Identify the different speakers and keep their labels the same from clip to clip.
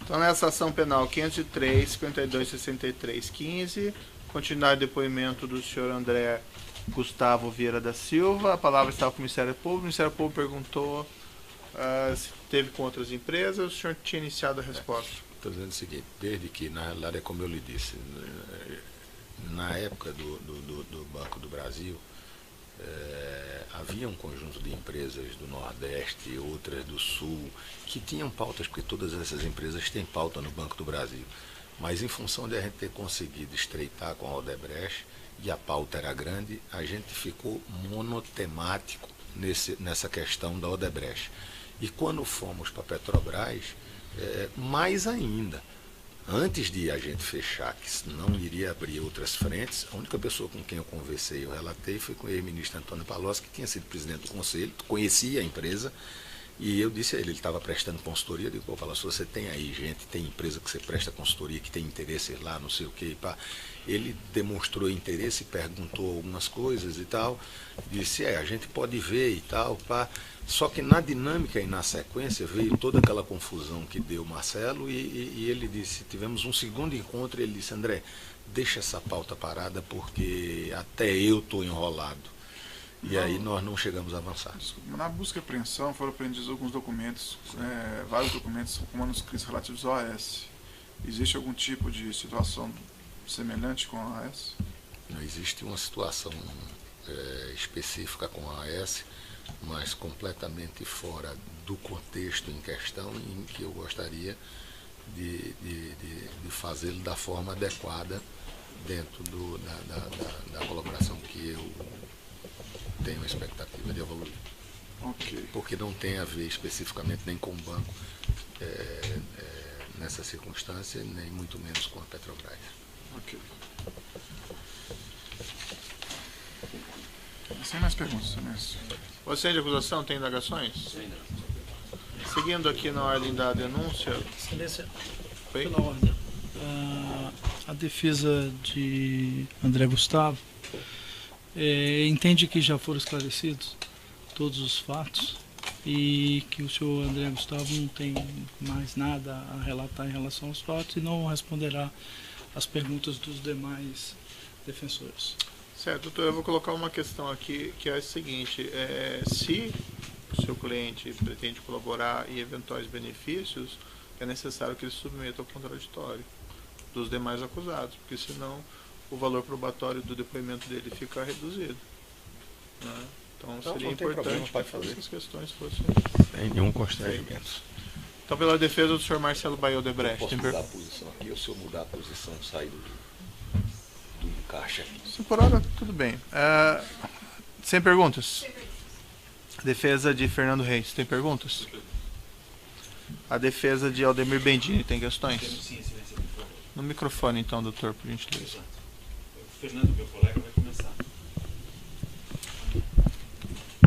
Speaker 1: Então, nessa ação penal 503, 52, 63, 15, continuar o depoimento do senhor André Gustavo Vieira da Silva. A palavra estava com o Ministério Público. O Ministério Público perguntou se teve com outras empresas. O senhor tinha iniciado a resposta.
Speaker 2: Estou dizendo o seguinte, desde que, na realidade, é como eu lhe disse, na época do Banco do Brasil, havia um conjunto de empresas do Nordeste, outras do Sul, que tinham pautas, porque todas essas empresas têm pauta no Banco do Brasil. Mas em função de a gente ter conseguido estreitar com a Odebrecht, e a pauta era grande, a gente ficou monotemático nessa questão da Odebrecht. E quando fomos para a Petrobras, mais ainda. Antes de a gente fechar, que não iria abrir outras frentes, a única pessoa com quem eu conversei e eu relatei foi com o ex-ministro Antônio Palocci, que tinha sido presidente do conselho, conhecia a empresa, e eu disse a ele estava prestando consultoria, eu digo, pô, Palocci, você tem aí gente, tem empresa que você presta consultoria, que tem interesse lá, não sei o quê, pá. Ele demonstrou interesse, perguntou algumas coisas e tal, disse, a gente pode ver e tal, pá. Só que na dinâmica e na sequência veio toda aquela confusão que deu o Marcelo e ele disse, tivemos um segundo encontro e ele disse, André, deixa essa pauta parada porque até eu estou enrolado. E aí nós não chegamos a avançar.
Speaker 3: Na busca e apreensão foram apreendidos alguns documentos, vários documentos com manuscritos relativos ao AS. Existe algum tipo de situação semelhante com a AS?
Speaker 2: Não existe uma situação específica com a AS, mas completamente fora do contexto em questão, em que eu gostaria de fazê-lo da forma adequada dentro da colaboração que eu tenho a expectativa de evoluir.
Speaker 3: Okay.
Speaker 2: Porque não tem a ver especificamente nem com o banco nessa circunstância, nem muito menos com a Petrobras.
Speaker 3: Ok. Sem mais perguntas, Silêncio.
Speaker 1: Você de acusação tem indagações? Seguindo aqui na ordem da denúncia.
Speaker 4: Excelência, pela ordem. A defesa de André Gustavo entende que já foram esclarecidos todos os fatos e que o senhor André Gustavo não tem mais nada a relatar em relação aos fatos e não responderá às perguntas dos demais defensores.
Speaker 1: Certo, doutor, eu vou colocar uma questão aqui que é a seguinte, se o seu cliente pretende colaborar em eventuais benefícios, é necessário que ele submeta ao contraditório dos demais acusados, porque senão o valor probatório do depoimento dele fica reduzido. Né? Então seria importante que essas questões fossem...
Speaker 2: Sem nenhum constrangimento.
Speaker 1: Então, pela defesa do senhor Marcelo Baio Odebrecht.
Speaker 2: Posso mudar a posição aqui, ou se eu mudar a posição, sair do caixa aqui?
Speaker 1: Se por hora, tudo bem. Sem perguntas? Defesa de Fernando Reis, tem perguntas? A defesa de Aldemir Bendini, tem questões?
Speaker 5: Sim, excelência, por favor.
Speaker 1: No microfone, então, doutor, por gentileza.
Speaker 5: O Fernando, meu colega, vai começar.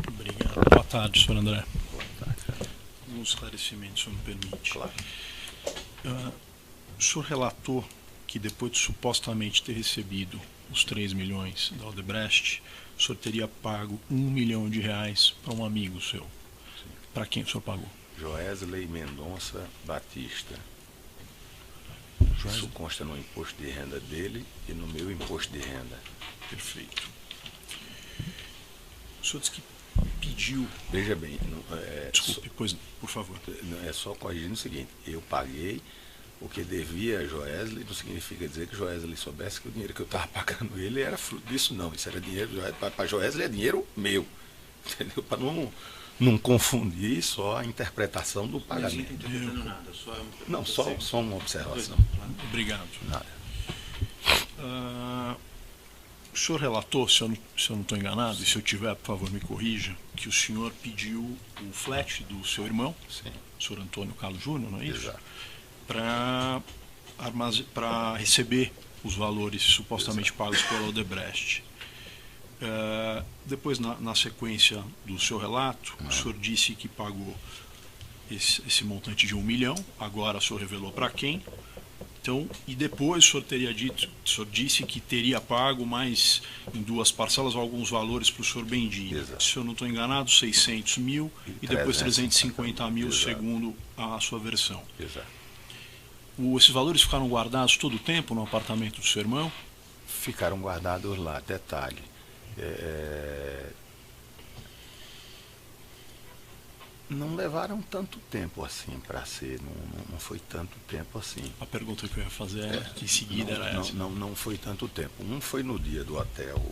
Speaker 4: Obrigado. Boa tarde, senhor André.
Speaker 2: Boa tarde.
Speaker 4: Um esclarecimento, se me permite.
Speaker 2: Claro.
Speaker 4: O senhor relatou que depois de supostamente ter recebido os 3 milhões da Odebrecht, o senhor teria pago R$1 milhão para um amigo seu. Para quem o senhor pagou?
Speaker 2: Joesley Mendonça Batista. Isso consta no imposto de renda dele e no meu imposto de renda.
Speaker 4: Perfeito. O senhor disse que pediu...
Speaker 2: Veja bem...
Speaker 4: Desculpe, pois, por favor.
Speaker 2: É só corrigindo o seguinte, eu paguei o que devia a Joesley, não significa dizer que Joesley soubesse que o dinheiro que eu estava pagando ele era fruto disso, não. Isso era dinheiro, para Joesley é dinheiro meu, entendeu? Para não confundir só a interpretação do pagamento.
Speaker 5: Não estou interpretando nada,
Speaker 2: Não, só uma observação.
Speaker 4: Obrigado.
Speaker 2: Nada.
Speaker 4: O senhor relatou, se eu não estou enganado, e se eu tiver, por favor, me corrija, que o senhor pediu o flat do seu irmão,
Speaker 2: Sim.
Speaker 4: o senhor Antônio Carlos Júnior, não é isso?
Speaker 2: Exato.
Speaker 4: Para receber os valores supostamente pagos pela Odebrecht. Depois, na sequência do seu relato, o senhor disse que pagou esse montante de R$1 milhão, agora o senhor revelou para quem. Então, e depois o senhor disse que teria pago mais em 2 parcelas alguns valores para o senhor Bendini. Se eu não estou enganado, 600 mil e depois 350 mil,
Speaker 2: Exato.
Speaker 4: segundo a sua versão.
Speaker 2: Exato.
Speaker 4: Esses valores ficaram guardados todo o tempo no apartamento do seu irmão?
Speaker 2: Ficaram guardados lá. Detalhe. Não levaram tanto tempo assim para ser, não foi tanto tempo assim.
Speaker 4: A pergunta que eu ia fazer em seguida era essa.
Speaker 2: Não foi tanto tempo. Um foi no dia do hotel,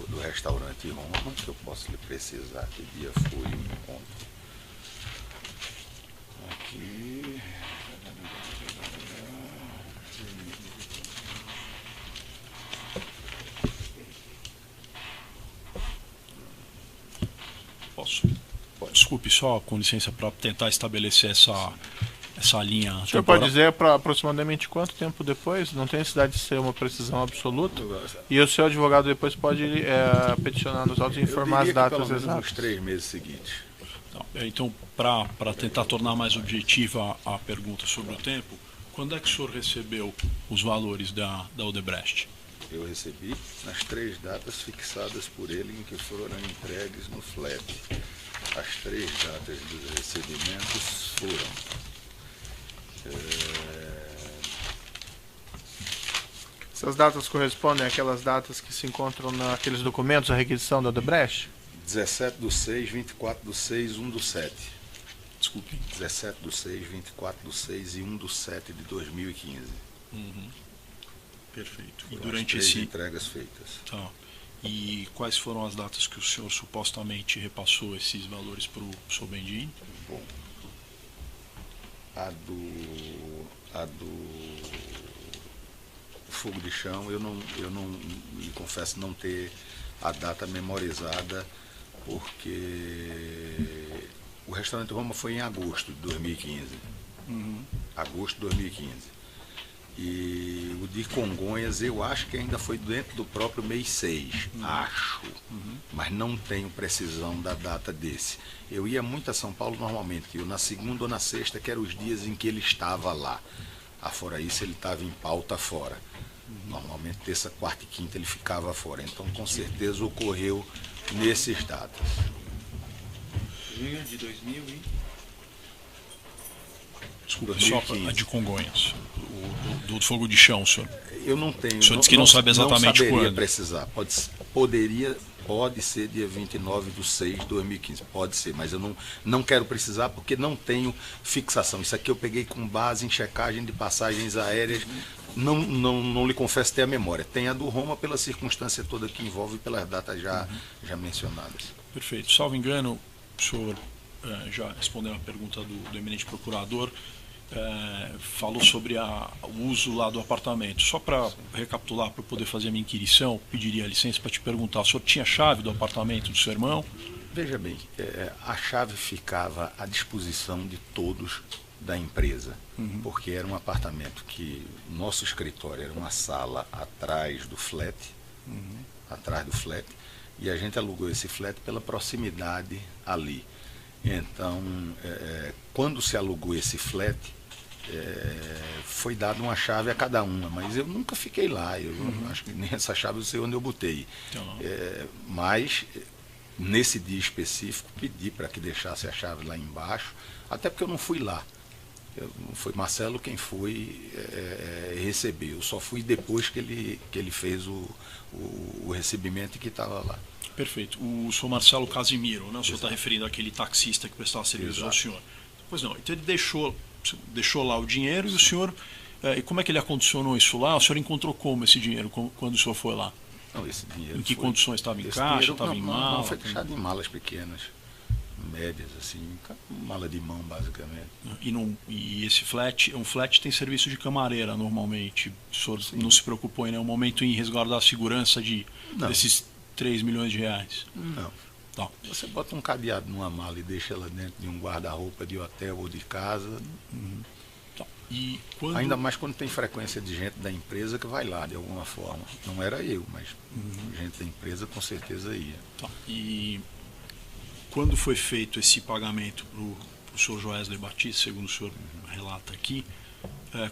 Speaker 2: do restaurante Roma, que eu posso lhe precisar que dia foi o encontro. Aqui.
Speaker 4: Posso? Desculpe, só com licença, para tentar estabelecer essa linha.
Speaker 1: O senhor pode dizer para aproximadamente quanto tempo depois? Não tem necessidade de ser uma precisão absoluta. E o seu advogado depois pode peticionar nos autos e informar as datas exatas.
Speaker 2: Nos 3 meses seguintes.
Speaker 4: Então, para tentar tornar mais objetiva a pergunta sobre o tempo, quando é que o senhor recebeu os valores da Odebrecht?
Speaker 2: Eu recebi nas 3 datas fixadas por ele em que foram entregues no flat. As 3 datas dos recebimentos foram
Speaker 1: Essas datas correspondem àquelas datas que se encontram naqueles documentos, a requisição da Odebrecht?
Speaker 2: 17/6, 24/6, 1/7.
Speaker 4: Desculpe.
Speaker 2: 17/6, 24/6 e 1/7 de 2015.
Speaker 4: Perfeito. E
Speaker 2: Foram
Speaker 4: durante
Speaker 2: as 3
Speaker 4: esse...
Speaker 2: entregas feitas.
Speaker 4: Tá. E quais foram as datas que o senhor supostamente repassou esses valores para o Sobendini?
Speaker 2: Bom, a do fogo de chão, eu não me confesso não ter a data memorizada, porque o restaurante Roma foi em agosto de 2015. Agosto de 2015. E o de Congonhas eu acho que ainda foi dentro do próprio mês 6, acho. Mas não tenho precisão da data desse. Eu ia muito a São Paulo normalmente, eu na segunda ou na sexta, que eram os dias em que ele estava lá. Afora isso, ele estava em pauta fora. Normalmente terça, quarta e quinta ele ficava fora. Então com certeza ocorreu nesses datas.
Speaker 5: Junho de 2000 e...
Speaker 4: Desculpa,
Speaker 2: 2015.
Speaker 4: só a de Congonhas. Do fogo de chão, senhor.
Speaker 2: Eu não tenho.
Speaker 4: O senhor disse que não sabe exatamente
Speaker 2: não saberia
Speaker 4: quando.
Speaker 2: Precisar. Pode ser dia 29/6/2015. Pode ser, mas eu não quero precisar porque não tenho fixação. Isso aqui eu peguei com base em checagem de passagens aéreas. Não lhe confesso ter a memória. Tem a do Roma pela circunstância toda que envolve, pelas datas já mencionadas.
Speaker 4: Perfeito. Salvo engano, o senhor já respondeu a pergunta do eminente procurador. Falou sobre o uso lá do apartamento. Só para recapitular, para eu poder fazer a minha inquirição, pediria licença para te perguntar: o senhor tinha chave do apartamento do seu irmão?
Speaker 2: Veja bem, a chave ficava à disposição de todos da empresa, porque era um apartamento que nosso escritório era uma sala atrás do flat, e a gente alugou esse flat pela proximidade ali. Então, quando se alugou esse flat, foi dada uma chave a cada uma, mas eu nunca fiquei lá, eu acho que nem essa chave eu sei onde eu botei.
Speaker 4: Então,
Speaker 2: Mas, nesse dia específico, pedi para que deixasse a chave lá embaixo, até porque eu não fui lá. Foi Marcelo quem foi receber, eu só fui depois que ele fez o recebimento e que estava lá.
Speaker 4: Perfeito. O senhor Marcelo Casimiro, né? O senhor está referindo àquele taxista que prestava serviço ao senhor. Pois não, então ele deixou lá o dinheiro e o senhor, e como é que ele acondicionou isso lá? O senhor encontrou como esse dinheiro quando o senhor foi lá?
Speaker 2: Não, esse dinheiro
Speaker 4: em que condições estava? Em caixa, estava em mala?
Speaker 2: Não, foi deixado em malas pequenas, médias, assim, mala de mão, basicamente.
Speaker 4: E esse flat, um flat tem serviço de camareira, normalmente. O senhor não se preocupou em nenhum momento em resguardar a segurança desses 3 milhões de reais?
Speaker 2: Não.
Speaker 4: Tá.
Speaker 2: Você bota um cadeado numa mala e deixa ela dentro de um guarda-roupa de hotel ou de casa.
Speaker 4: Tá. E quando...
Speaker 2: Ainda mais quando tem frequência de gente da empresa que vai lá de alguma forma. Não era eu, mas gente da empresa com certeza ia.
Speaker 4: Tá. E quando foi feito esse pagamento para o senhor Joesley Batista, segundo o senhor relata aqui,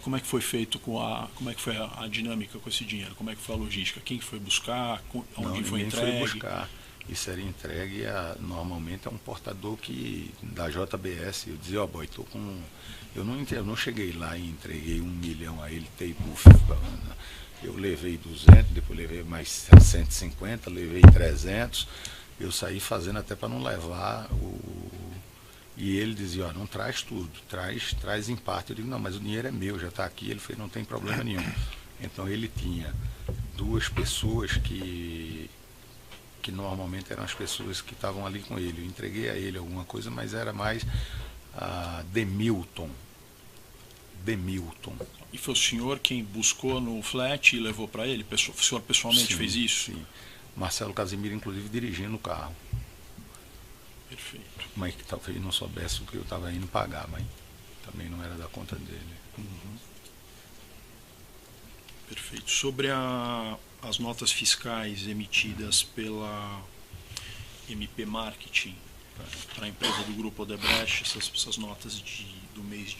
Speaker 4: como é que foi feito como é que foi a dinâmica com esse dinheiro? Como é que foi a logística? Quem foi buscar? Onde foi entregue?
Speaker 2: Foi buscar. Isso era entregue normalmente a um portador da JBS. Eu dizia, boy, tô com. Eu não cheguei lá e entreguei 1 milhão a ele, eu levei 200, depois levei mais 150, levei 300. Eu saí fazendo até para não levar E ele dizia, não traz tudo, traz em parte. Eu digo, não, mas o dinheiro é meu, já está aqui. Ele falou, não tem problema nenhum. Então ele tinha 2 pessoas que normalmente eram as pessoas que estavam ali com ele. Eu entreguei a ele alguma coisa, mas era mais a Demilton.
Speaker 4: E foi o senhor quem buscou no flat e levou para ele? O senhor pessoalmente fez isso?
Speaker 2: Sim. Marcelo Casimiro, inclusive, dirigindo o carro.
Speaker 4: Perfeito.
Speaker 2: Mas que talvez não soubesse o que eu estava indo pagar, mas também não era da conta dele.
Speaker 4: Uhum. Perfeito. Sobre as notas fiscais emitidas pela MP Marketing para a empresa do Grupo Odebrecht, essas notas do mês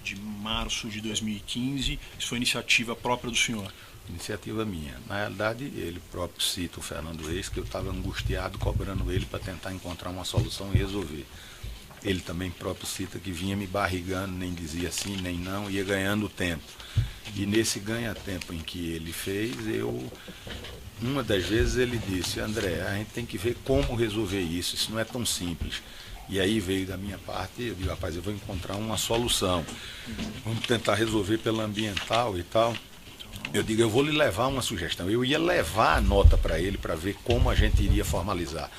Speaker 4: de março de 2015, isso foi iniciativa própria do senhor?
Speaker 2: Iniciativa minha. Na realidade, ele próprio cita o Fernando Reis, que eu estava angustiado cobrando ele para tentar encontrar uma solução e resolver. Ele também próprio cita que vinha me barrigando, nem dizia sim, nem não, ia ganhando tempo. E nesse ganha-tempo em que ele fez, uma das vezes ele disse, André, a gente tem que ver como resolver isso não é tão simples. E aí veio da minha parte, eu digo, rapaz, eu vou encontrar uma solução. Vamos tentar resolver pela ambiental e tal. Eu digo, eu vou lhe levar uma sugestão. Eu ia levar a nota para ele para ver como a gente iria formalizar.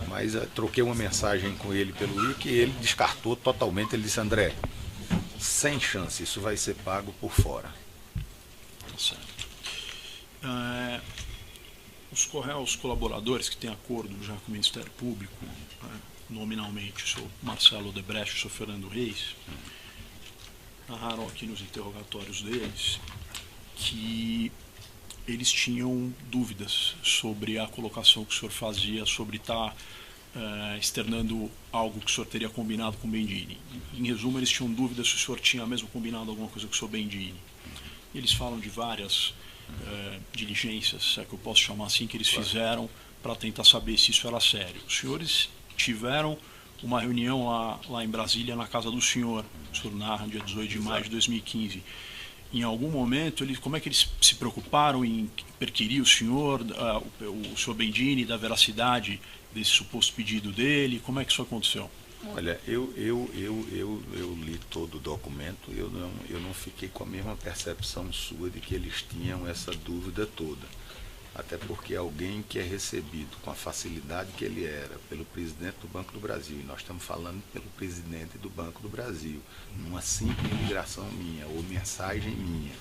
Speaker 2: Mas troquei uma mensagem com ele pelo IC e ele descartou totalmente. Ele disse, André, sem chance, isso vai ser pago por fora.
Speaker 4: Tá certo. Os colaboradores que têm acordo já com o Ministério Público, nominalmente o senhor Marcelo Odebrecht e o senhor Fernando Reis, narraram aqui nos interrogatórios deles que eles tinham dúvidas sobre a colocação que o senhor fazia, sobre estar externando algo que o senhor teria combinado com o Bendini. Em resumo, eles tinham dúvidas se o senhor tinha mesmo combinado alguma coisa com o senhor Bendini. Eles falam de várias diligências, é que eu posso chamar assim, que eles fizeram para tentar saber se isso era sério. Os senhores tiveram uma reunião lá em Brasília, na casa do senhor narra, dia 18 de maio de 2015. Em algum momento, como é que eles se preocuparam em perquirir o senhor Bendini, da veracidade desse suposto pedido dele? Como é que isso aconteceu?
Speaker 2: Olha, eu li todo o documento, eu não fiquei com a mesma percepção sua de que eles tinham essa dúvida toda. Até porque alguém que é recebido com a facilidade que ele era pelo presidente do Banco do Brasil, e nós estamos falando pelo presidente do Banco do Brasil, numa simples ligação minha ou mensagem minha,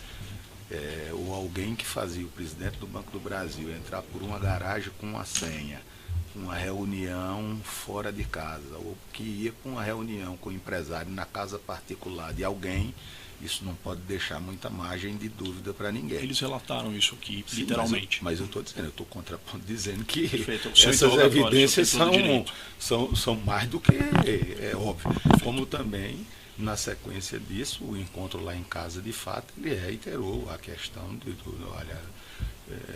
Speaker 2: ou alguém que fazia o presidente do Banco do Brasil entrar por uma garagem com uma senha, uma reunião fora de casa, ou que ia com uma reunião com o empresário na casa particular de alguém, isso não pode deixar muita margem de dúvida para ninguém.
Speaker 4: Eles relataram isso aqui, sim, literalmente.
Speaker 2: Mas eu estou dizendo, eu estou contrapondo dizendo que
Speaker 4: essas
Speaker 2: evidências são mais do que óbvio. Perfeito. Como também, na sequência disso, o encontro lá em casa, de fato, ele reiterou a questão de tudo. Olha,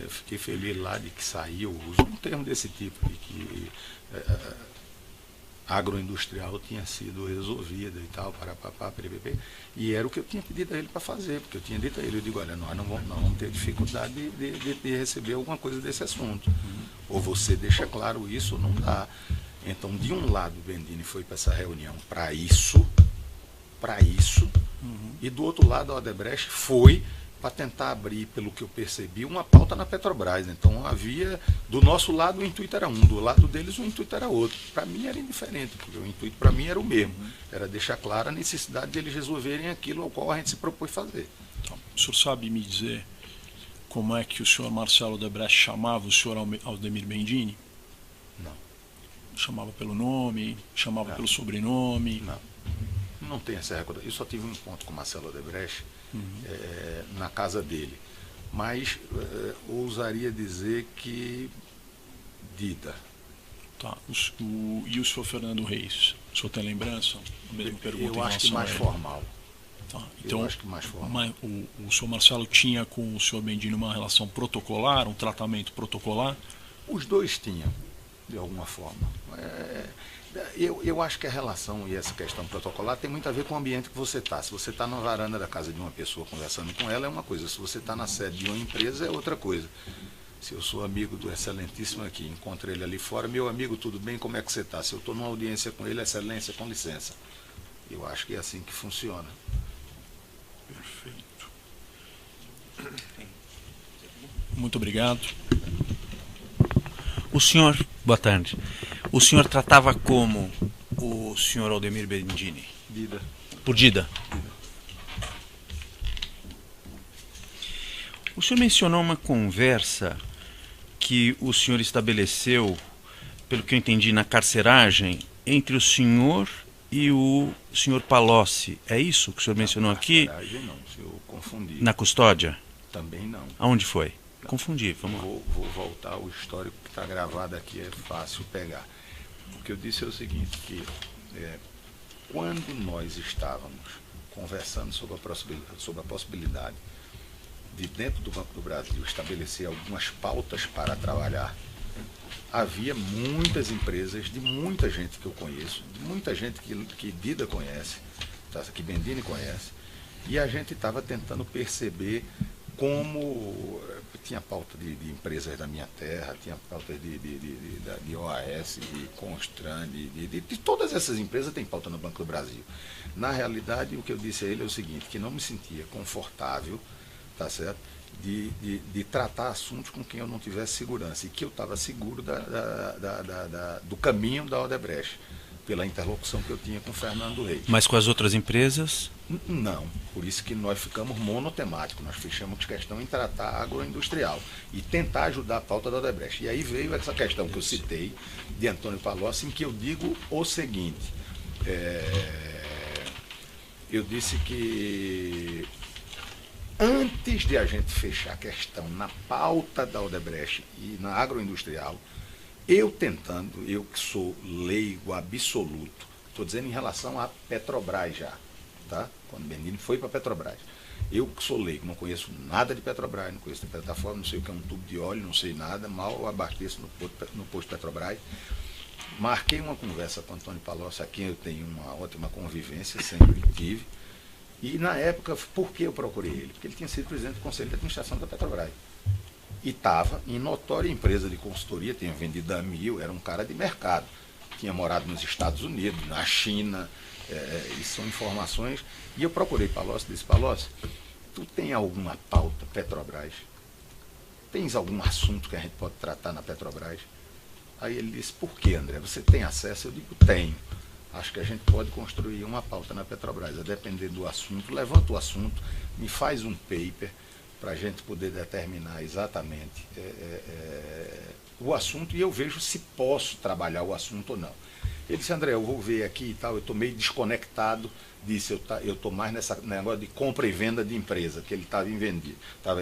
Speaker 2: fiquei feliz lá de que saiu, uso um termo desse tipo, de que agroindustrial tinha sido resolvida e tal, e era o que eu tinha pedido a ele para fazer, porque eu tinha dito a ele, eu digo, olha, nós não vamos ter dificuldade de receber alguma coisa desse assunto. Ou você deixa claro isso, ou não dá. Então, de um lado, o Bendini foi para essa reunião para isso, e do outro lado, a Odebrecht foi para tentar abrir, pelo que eu percebi, uma pauta na Petrobras. Então havia, do nosso lado o intuito era um, do lado deles o intuito era outro. Para mim era indiferente, porque o intuito para mim era o mesmo, era deixar clara a necessidade de eles resolverem aquilo ao qual a gente se propôs fazer.
Speaker 4: Então, o senhor sabe me dizer como é que o senhor Marcelo Odebrecht chamava o senhor Aldemir Bendini?
Speaker 2: Não.
Speaker 4: Chamava pelo nome, chamava pelo sobrenome?
Speaker 2: Não tem essa recordação. Eu só tive um encontro com o Marcelo Odebrecht na casa dele, mas ousaria dizer que Dida.
Speaker 4: Tá. E o senhor Fernando Reis? O senhor tem lembrança? A mesma pergunta.
Speaker 2: Eu acho que mais formal.
Speaker 4: Tá. Então,
Speaker 2: eu acho que mais formal.
Speaker 4: O senhor Marcelo tinha com o senhor Bendini uma relação protocolar, um tratamento protocolar?
Speaker 2: Os dois tinham. de alguma forma. Eu acho que a relação e essa questão protocolar tem muito a ver com o ambiente que você está. Se você está na varanda da casa de uma pessoa conversando com ela, é uma coisa. Se você está na sede de uma empresa, é outra coisa. Se eu sou amigo do excelentíssimo aqui, encontro ele ali fora, meu amigo, tudo bem, como é que você está? Se eu estou numa audiência com ele, excelência, com licença. Eu acho que é assim que funciona.
Speaker 4: Perfeito. Muito obrigado.
Speaker 6: O senhor, boa tarde. O senhor tratava como o senhor Aldemir Bendini?
Speaker 2: Dida.
Speaker 6: Por Dida. O senhor mencionou uma conversa que o senhor estabeleceu, pelo que eu entendi, na carceragem, entre o senhor e o senhor Palocci. É isso que o senhor mencionou aqui?
Speaker 2: Na carceragem não, eu confundi.
Speaker 6: Na custódia?
Speaker 2: Também não.
Speaker 6: Aonde foi? Confundi, vamos lá.
Speaker 2: Vou voltar ao histórico que está gravado aqui, é fácil pegar. O que eu disse é o seguinte, que quando nós estávamos conversando sobre a possibilidade de, dentro do Banco do Brasil, estabelecer algumas pautas para trabalhar, havia muitas empresas, de muita gente que eu conheço, de muita gente que Dida conhece, que Bendini conhece, e a gente estava tentando perceber como tinha pauta de empresas da minha terra, tinha pauta de OAS, de Constran, de todas essas empresas têm pauta no Banco do Brasil. Na realidade, o que eu disse a ele é o seguinte, que não me sentia confortável, tá certo, de tratar assuntos com quem eu não tivesse segurança, e que eu estava seguro do caminho da Odebrecht, pela interlocução que eu tinha com o Fernando Reis.
Speaker 6: Mas com as outras empresas?
Speaker 2: Não, por isso que nós ficamos monotemáticos, nós fechamos questão em tratar agroindustrial e tentar ajudar a pauta da Odebrecht. E aí veio essa questão que eu citei de Antônio Palocci, em que eu digo o seguinte, eu disse que antes de a gente fechar a questão na pauta da Odebrecht e na agroindustrial, eu que sou leigo absoluto, estou dizendo em relação à Petrobras já, tá? Quando o Bendini foi para a Petrobras. Eu que sou leigo, não conheço nada de Petrobras, não conheço de plataforma, não sei o que é um tubo de óleo, não sei nada, mal abasteço no posto Petrobras. Marquei uma conversa com o Antônio Palocci, a quem eu tenho uma ótima convivência, sempre tive. E na época, por que eu procurei ele? Porque ele tinha sido presidente do Conselho de Administração da Petrobras. E estava em notória empresa de consultoria, tinha vendido a Mil, era um cara de mercado. Tinha morado nos Estados Unidos, na China, isso são informações. E eu procurei Palocci e disse, Palocci, tu tem alguma pauta Petrobras? Tens algum assunto que a gente pode tratar na Petrobras? Aí ele disse, por que, André? Você tem acesso? Eu digo, tenho. Acho que a gente pode construir uma pauta na Petrobras, a depender do assunto. Levanta o assunto, me faz um paper para a gente poder determinar exatamente o assunto e eu vejo se posso trabalhar o assunto ou não. Ele disse, André, eu vou ver aqui e tal, eu estou meio desconectado disso, eu estou mais nessa negócio de compra e venda de empresa, que ele estava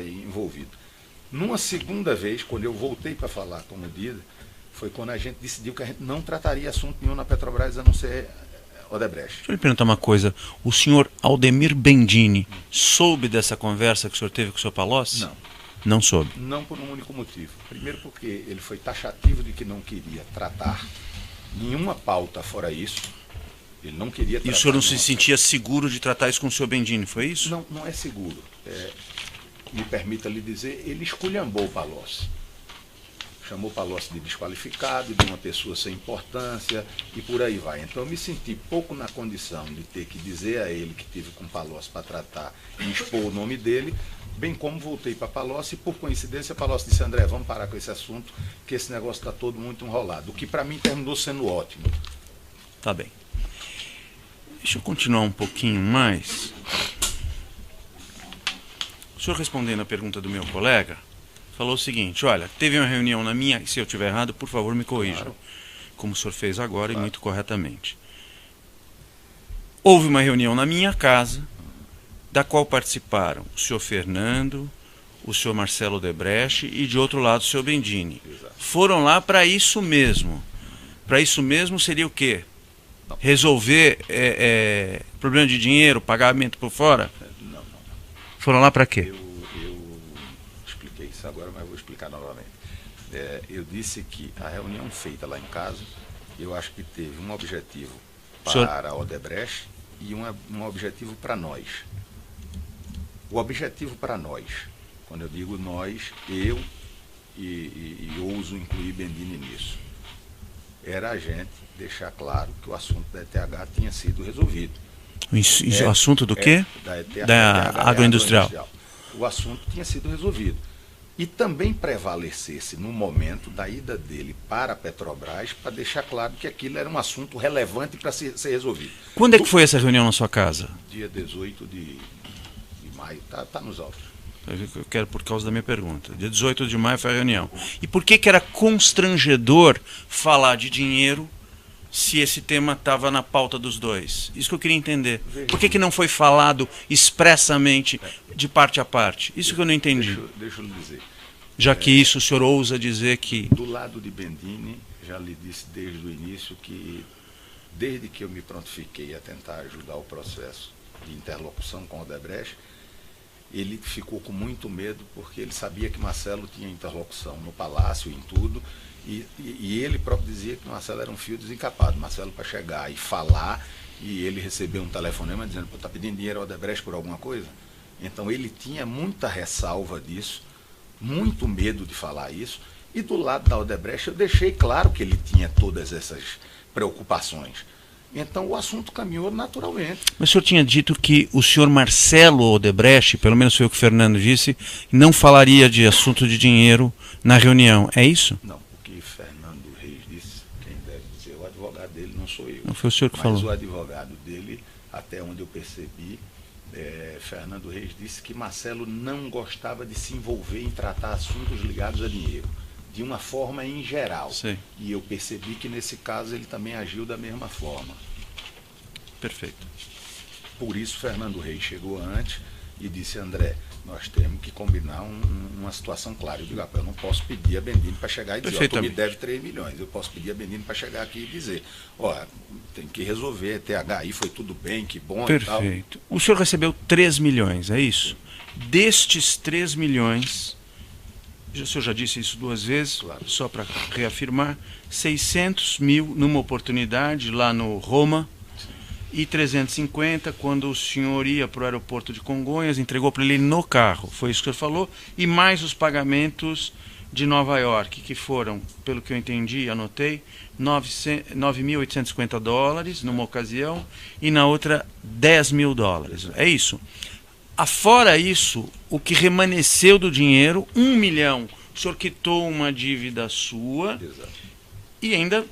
Speaker 2: envolvido. Numa segunda vez, quando eu voltei para falar com o Dida, foi quando a gente decidiu que a gente não trataria assunto nenhum na Petrobras, a não ser Odebrecht.
Speaker 6: Deixa eu lhe perguntar uma coisa. O senhor Aldemir Bendini soube dessa conversa que o senhor teve com o senhor Palocci?
Speaker 2: Não.
Speaker 6: Não soube?
Speaker 2: Não por um único motivo. Primeiro porque ele foi taxativo de que não queria tratar nenhuma pauta fora isso. Ele não queria tratar.
Speaker 6: E o senhor não se sentia seguro de tratar isso com o senhor Bendini, foi isso?
Speaker 2: Não, não é seguro. Me permita lhe dizer, ele esculhambou o Palocci. Chamou Palocci de desqualificado, de uma pessoa sem importância e por aí vai. Então eu me senti pouco na condição de ter que dizer a ele que tive com Palocci para tratar e expor o nome dele, bem como voltei para Palocci e por coincidência Palocci disse, André, vamos parar com esse assunto, que esse negócio está todo muito enrolado. O que para mim terminou sendo ótimo.
Speaker 6: Tá bem. Deixa eu continuar um pouquinho mais. O senhor respondendo a pergunta do meu colega, falou o seguinte, olha, teve uma reunião na minha, se eu estiver errado, por favor me corrijam, claro, como o senhor fez agora, claro, e muito corretamente. Houve uma reunião na minha casa, da qual participaram o senhor Fernando, o senhor Marcelo Odebrecht e de outro lado o senhor Bendini. Exato. Foram lá para isso mesmo. Para isso mesmo seria o quê? Não. Resolver problema de dinheiro, pagamento por fora?
Speaker 2: Não.
Speaker 6: Foram lá para quê?
Speaker 2: Eu expliquei isso agora, mas vou explicar novamente. eu disse que a reunião feita lá em casa, eu acho que teve um objetivo
Speaker 6: Senhor...
Speaker 2: para a Odebrecht e um objetivo para nós. O objetivo para nós, quando eu digo nós, eu e ouso incluir Bendini nisso, era a gente deixar claro que o assunto da ETH tinha sido resolvido.
Speaker 6: O assunto do quê? Da agroindustrial.
Speaker 2: O assunto tinha sido resolvido. E também prevalecesse no momento da ida dele para a Petrobras para deixar claro que aquilo era um assunto relevante para ser resolvido.
Speaker 6: Quando é que foi essa reunião na sua casa?
Speaker 2: Dia 18 de maio, tá nos autos.
Speaker 6: Eu quero por causa da minha pergunta. Dia 18 de maio foi a reunião. E por que era constrangedor falar de dinheiro se esse tema estava na pauta dos dois? Isso que eu queria entender. Por que não foi falado expressamente de parte a parte? Isso que eu não entendi.
Speaker 2: Deixa eu lhe dizer.
Speaker 6: Já que isso o senhor ousa dizer que...
Speaker 2: Do lado de Bendini, já lhe disse desde o início que, desde que eu me prontifiquei a tentar ajudar o processo de interlocução com o Odebrecht, ele ficou com muito medo porque ele sabia que Marcelo tinha interlocução no Palácio, em tudo, e ele próprio dizia que Marcelo era um fio desencapado. Marcelo, para chegar e falar, e ele recebeu um telefonema dizendo, está pedindo dinheiro ao Odebrecht por alguma coisa? Então ele tinha muita ressalva disso, muito medo de falar isso, e do lado da Odebrecht eu deixei claro que ele tinha todas essas preocupações. Então o assunto caminhou naturalmente.
Speaker 6: Mas o senhor tinha dito que o senhor Marcelo Odebrecht, pelo menos foi o que o Fernando disse, não falaria de assunto de dinheiro na reunião, é isso?
Speaker 2: Não, o que Fernando Reis disse, quem deve dizer, o advogado dele não sou eu.
Speaker 6: Não foi o senhor que falou.
Speaker 2: Mas o advogado dele, até onde eu percebi, Fernando Reis disse que Marcelo não gostava de se envolver em tratar assuntos ligados a dinheiro, de uma forma em geral.
Speaker 6: Sim.
Speaker 2: E eu percebi que nesse caso ele também agiu da mesma forma.
Speaker 6: Perfeito.
Speaker 2: Por isso Fernando Reis chegou antes e disse, André, nós temos que combinar uma situação clara. Eu digo, eu não posso pedir a Bendini para chegar e dizer, tu me deve 3 milhões. Eu posso pedir a Bendini para chegar aqui e dizer, tem que resolver, THI foi tudo bem, que bom.
Speaker 6: Perfeito. E tal. O senhor recebeu 3 milhões, é isso? Sim. Destes 3 milhões, o senhor já disse isso 2 vezes, claro. Só para reafirmar, 600 mil numa oportunidade lá no Roma, e 350 quando o senhor ia para o aeroporto de Congonhas, entregou para ele no carro, foi isso que o senhor falou, e mais os pagamentos de Nova York, que foram, pelo que eu entendi, anotei, 9.850 dólares numa ocasião, e na outra 10 mil dólares, é isso? Afora isso, o que remanesceu do dinheiro, 1 milhão, o senhor quitou uma dívida sua.
Speaker 2: Exato.
Speaker 6: E ainda,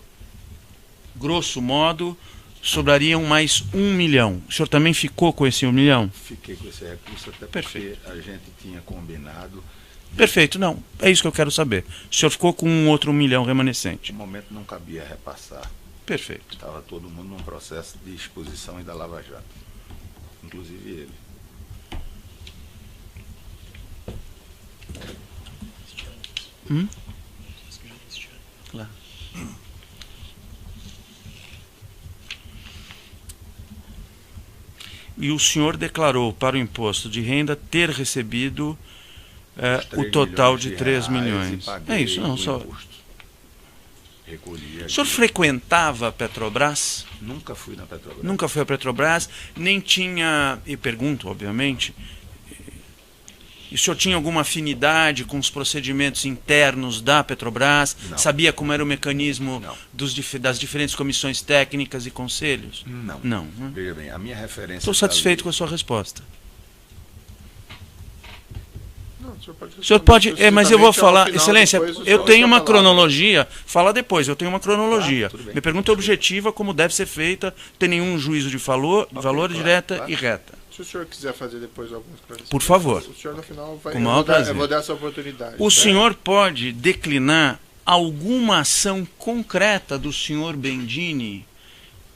Speaker 6: grosso modo, sobrariam mais 1 milhão. O senhor também ficou com esse 1 milhão?
Speaker 2: Fiquei com esse recurso até
Speaker 6: Perfeito.
Speaker 2: Porque a gente tinha combinado.
Speaker 6: Perfeito, não, é isso que eu quero saber. O senhor ficou com um outro 1 milhão remanescente?
Speaker 2: No momento não cabia repassar.
Speaker 6: Perfeito.
Speaker 2: Estava todo mundo num processo de exposição e da Lava Jato, inclusive ele.
Speaker 6: Claro. E o senhor declarou para o imposto de renda ter recebido o total de 3 milhões. É isso, não só. O senhor frequentava a Petrobras?
Speaker 2: Nunca fui na Petrobras.
Speaker 6: Nunca foi à Petrobras, nem tinha, e pergunto, obviamente, e o senhor tinha alguma afinidade com os procedimentos internos da Petrobras?
Speaker 2: Não.
Speaker 6: Sabia como era o mecanismo das diferentes comissões técnicas e conselhos?
Speaker 2: Não.
Speaker 6: Não.
Speaker 2: Veja bem, a minha referência...
Speaker 6: Estou satisfeito com a sua resposta.
Speaker 1: Não, o senhor pode,
Speaker 6: o senhor pode, mas eu vou falar, Excelência, eu tenho uma cronologia, fala depois, eu tenho uma cronologia. Minha pergunta é objetiva, como deve ser feita, não tem nenhum juízo de valor direta e reta.
Speaker 1: Se o senhor quiser fazer depois alguns esclarecimentos,
Speaker 6: por favor.
Speaker 1: O senhor no final vai.
Speaker 6: Eu
Speaker 1: vou dar essa oportunidade.
Speaker 6: O senhor pode declinar alguma ação concreta do senhor Bendini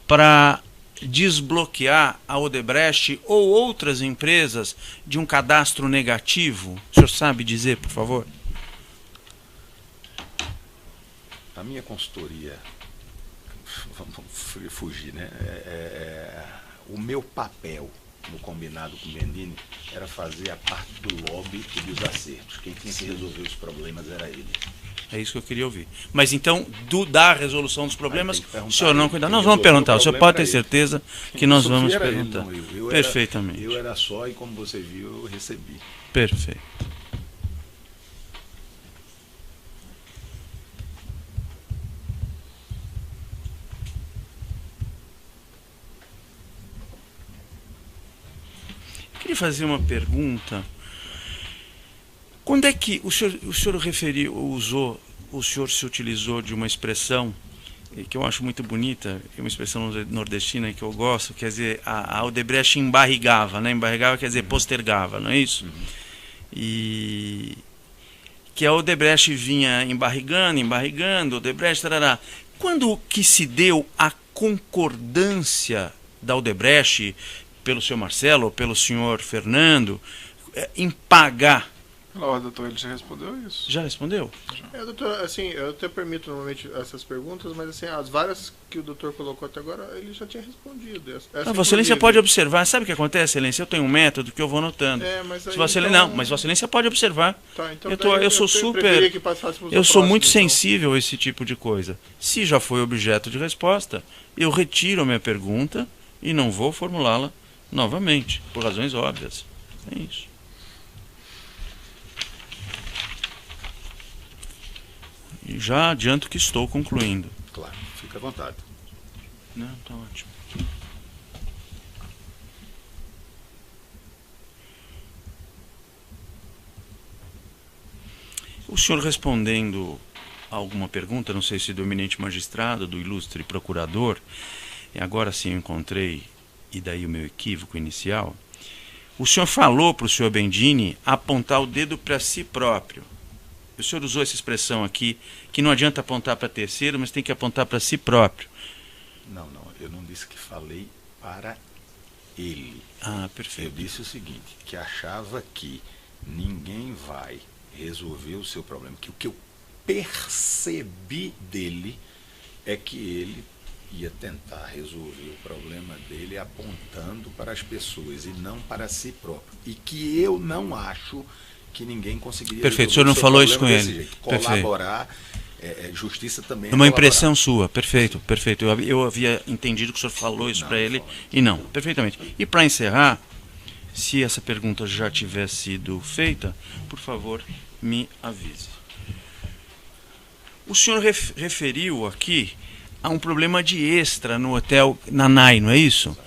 Speaker 6: para desbloquear a Odebrecht ou outras empresas de um cadastro negativo? O senhor sabe dizer, por favor?
Speaker 2: A minha consultoria, vamos fugir, né? O meu papel no combinado com o Bendini era fazer a parte do lobby e dos acertos. Quem tinha que resolver os problemas era ele.
Speaker 6: É isso que eu queria ouvir. Mas então, da resolução dos problemas,
Speaker 2: Aí tem que perguntar
Speaker 6: o senhor não
Speaker 2: ele,
Speaker 6: cuida.
Speaker 2: quem
Speaker 6: Nós vamos
Speaker 2: resolveu
Speaker 6: perguntar.
Speaker 2: o
Speaker 6: O senhor
Speaker 2: problema
Speaker 6: pode ter
Speaker 2: era ele.
Speaker 6: certeza que
Speaker 2: Quem
Speaker 6: nós
Speaker 2: sofria
Speaker 6: vamos
Speaker 2: era ele,
Speaker 6: perguntar.
Speaker 2: não eu.
Speaker 6: Perfeitamente.
Speaker 2: Eu era só e, como você viu, eu recebi.
Speaker 6: Perfeito. Eu queria fazer uma pergunta. Quando é que o senhor referiu, o senhor se utilizou de uma expressão que eu acho muito bonita, que é uma expressão nordestina que eu gosto, quer dizer, a Odebrecht embarrigava, né? Embarrigava quer dizer postergava, não é isso? E que a Odebrecht vinha embarrigando, Odebrecht, tarará. Quando que se deu a concordância da Odebrecht pelo senhor Marcelo, pelo senhor Fernando, em pagar?
Speaker 3: Não, doutor, ele já respondeu isso.
Speaker 6: Já respondeu?
Speaker 1: Doutor, assim, eu até permito normalmente essas perguntas, mas assim, as várias que o doutor colocou até agora, ele já tinha respondido.
Speaker 6: Vossa Excelência pode observar. Sabe o que acontece, Excelência? Eu tenho um método que eu vou anotando.
Speaker 1: Mas aí,
Speaker 6: Vossa Excelência, não, mas Vossa Excelência pode observar.
Speaker 1: Tá, então
Speaker 6: Eu sou super. Eu sou muito sensível a esse tipo de coisa. Se já foi objeto de resposta, eu retiro a minha pergunta e não vou formulá-la novamente, por razões óbvias. É isso. E já adianto que estou concluindo.
Speaker 2: Claro, fica à vontade.
Speaker 6: Não, tá ótimo. O senhor respondendo a alguma pergunta, não sei se do eminente magistrado, do ilustre procurador, e agora sim eu encontrei, e daí o meu equívoco inicial, o senhor falou para o senhor Bendini apontar o dedo para si próprio. O senhor usou essa expressão aqui, que não adianta apontar para terceiro, mas tem que apontar para si próprio.
Speaker 2: Não, eu não disse que falei para ele.
Speaker 6: Ah, perfeito.
Speaker 2: Eu disse o seguinte, que achava que ninguém vai resolver o seu problema, que o que eu percebi dele é que ele ia tentar resolver o problema dele apontando para as pessoas e não para si próprio. E que eu não acho que ninguém conseguiria
Speaker 6: perfeito, o senhor não falou isso com ele.
Speaker 2: Jeito. Colaborar, justiça também.
Speaker 6: Uma impressão sua, perfeito, perfeito. Eu havia entendido que o senhor falou isso para ele e não, perfeitamente. E para encerrar, se essa pergunta já tiver sido feita, por favor, me avise. O senhor referiu aqui a um problema de extra no hotel Nanai, não é isso?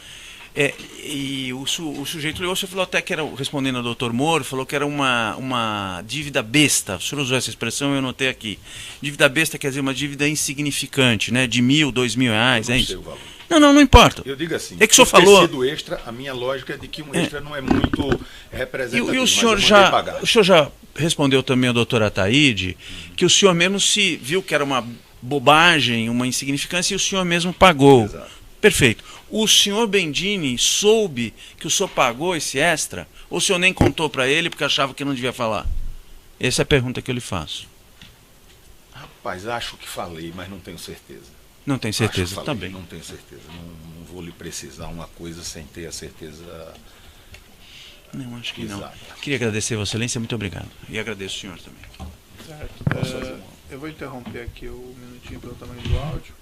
Speaker 6: E o sujeito ligou, você falou até que era, respondendo ao doutor Moro, falou que era uma dívida besta. O senhor usou essa expressão, eu anotei aqui. Dívida besta quer dizer uma dívida insignificante, né? De R$1.000, R$2.000, é isso? Não importa.
Speaker 2: Eu digo assim,
Speaker 6: é que o senhor falou.
Speaker 2: Sido extra, a minha lógica é de que um extra não é muito representativo.
Speaker 6: E o senhor já respondeu também ao doutor Ataíde que o senhor mesmo se viu que era uma bobagem, uma insignificância, e o senhor mesmo pagou.
Speaker 2: Exato.
Speaker 6: Perfeito. O senhor Bendini soube que o senhor pagou esse extra? Ou o senhor nem contou para ele porque achava que não devia falar? Essa é a pergunta que eu lhe faço.
Speaker 2: Rapaz, acho que falei, mas não tenho certeza.
Speaker 6: Não tem certeza,
Speaker 2: falei,
Speaker 6: tá bem.
Speaker 2: Não tenho certeza. Não vou lhe precisar uma coisa sem ter a certeza.
Speaker 6: Não, acho que
Speaker 2: exata.
Speaker 6: não. Queria agradecer a Vossa Excelência, muito obrigado. E agradeço o senhor também.
Speaker 1: Certo. Eu vou interromper aqui um minutinho pelo tamanho do áudio.